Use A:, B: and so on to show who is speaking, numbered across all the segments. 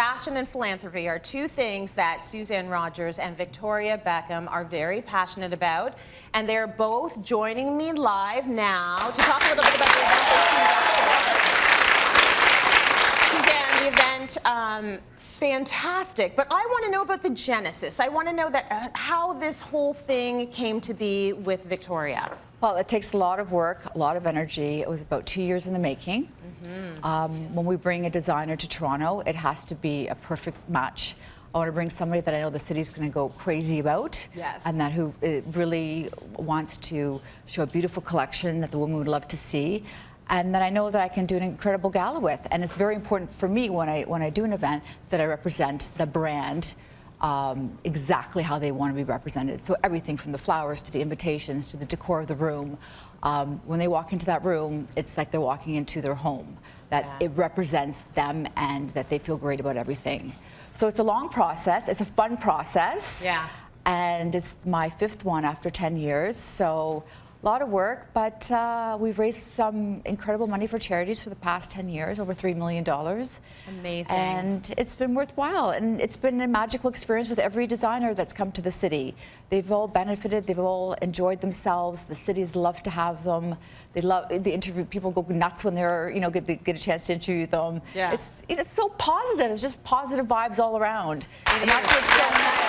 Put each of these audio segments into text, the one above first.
A: fashion and philanthropy are two things that Suzanne Rogers and Victoria Beckham are very passionate about. And they're both joining me live now to talk a little bit about the event. Suzanne, the event, fantastic. But I want to know about the genesis. I want to know that how this whole thing came to be with Victoria.
B: Well, it takes a lot of work, a lot of energy. It was about 2 years in the making. When we bring a designer to Toronto, it has to be a perfect match. I want to bring somebody that I know the city's going to go crazy about,
A: yes,
B: and that who really wants to show a beautiful collection that the women would love to see, and that I know that I can do an incredible gala with. And it's very important for me when I do an event that I represent the brand exactly how they want to be represented. So everything from the flowers to the invitations to the decor of the room. When they walk into that room, it's like they're walking into their home, that
A: yes,
B: it represents them and that they feel great about everything. So it's a long process. It's a fun process.
A: Yeah.
B: And it's my 5th one after 10 years. So a lot of work, but we've raised some incredible money for charities for the past 10 years, over $3 million.
A: Amazing.
B: And it's been worthwhile, and it's been a magical experience with every designer that's come to the city. They've all benefited, they've all enjoyed themselves. The cities love to have them. They love the interview. People go nuts when they're, get a chance to interview them.
A: Yeah.
B: It's so positive. It's just positive vibes all around. And that's what's so nice.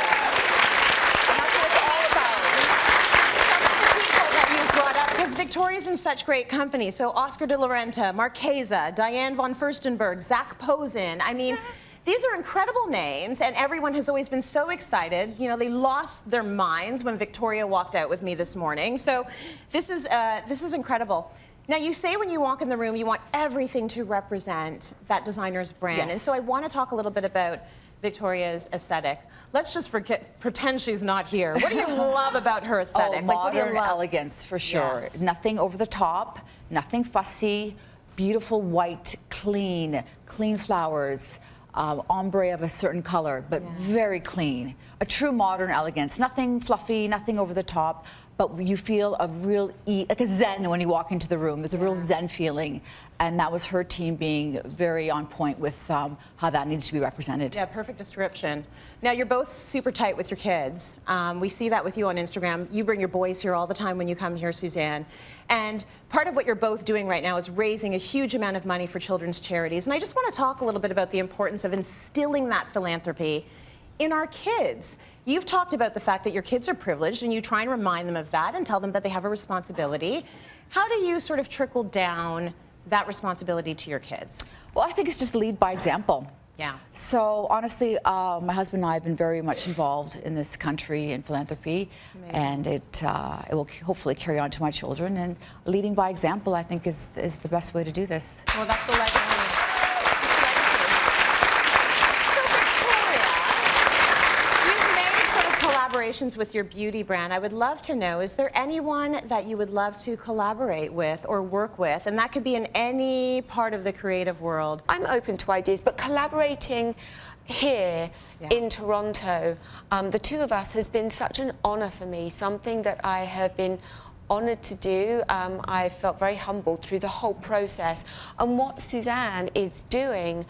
A: Because Victoria's in such great company. So Oscar de la Renta, Marchesa, Diane von Furstenberg, Zach Posen. I mean, these are incredible names, and everyone has always been so excited. They lost their minds when Victoria walked out with me this morning. So this is incredible. Now, you say when you walk in the room, you want everything to represent that designer's brand.
B: Yes.
A: And so I want to talk a little bit about Victoria's aesthetic. Let's just pretend she's not here. What do you love about her aesthetic?
B: Oh,
A: like, what do you
B: modern
A: love?
B: elegance, for sure.
A: Yes.
B: Nothing over the top, nothing fussy, beautiful white, clean flowers, ombre of a certain color, but
A: yes,
B: very clean. A true modern elegance. Nothing fluffy, nothing over the top, but you feel a real like a zen when you walk into the room. There's a real zen feeling. And that was her team being very on point with how that needed to be represented.
A: Yeah, perfect description. Now, you're both super tight with your kids. We see that with you on Instagram. You bring your boys here all the time when you come here, Suzanne. And part of what you're both doing right now is raising a huge amount of money for children's charities. And I just want to talk a little bit about the importance of instilling that philanthropy in our kids. You've talked about the fact that your kids are privileged, and you try and remind them of that and tell them that they have a responsibility. How do you sort of trickle down that responsibility to your kids?
B: Well, I think it's just lead by example.
A: Yeah.
B: So honestly, my husband and I have been very much involved in this country in philanthropy. Amazing. And it will hopefully carry on to my children. And leading by example, I think, is the best way to do this.
A: Well, that's the legacy. Collaborations with your beauty brand. I would love to know, is there anyone that you would love to collaborate with or work with? And that could be in any part of the creative world.
C: I'm open to ideas, but collaborating here in Toronto, the two of us, has been such an honor for me, something that I have been honored to do. I felt very humbled through the whole process. And what Suzanne is doing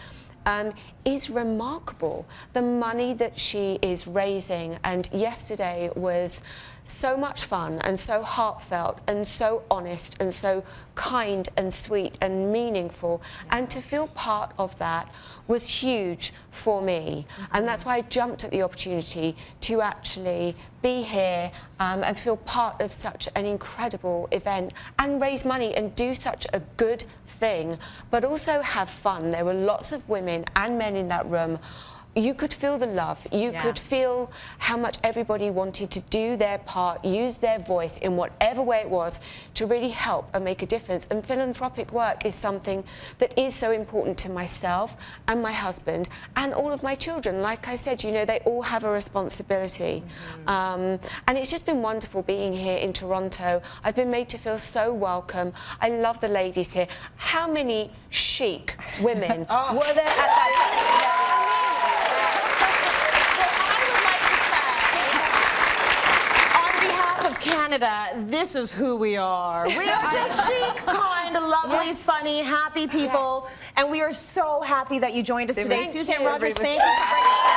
C: is remarkable. The money that she is raising, and yesterday was so much fun and so heartfelt and so honest and so kind and sweet and meaningful, and to feel part of that was huge for me. And that's why I jumped at the opportunity to actually be here and feel part of such an incredible event and raise money and do such a good thing, but also have fun. There were lots of women and men in that room. You could feel the love. You could feel how much everybody wanted to do their part, use their voice in whatever way it was to really help and make a difference. And philanthropic work is something that is so important to myself and my husband and all of my children. Like I said, they all have a responsibility. And it's just been wonderful being here in Toronto. I've been made to feel so welcome. I love the ladies here. How many chic women were there at that time?
A: Canada, this is who we are. We are just chic, kind, lovely, funny, happy people. And we are so happy that you joined us today.
C: Thank
A: Suzanne
C: you.
A: Rogers, thank you for bringing us.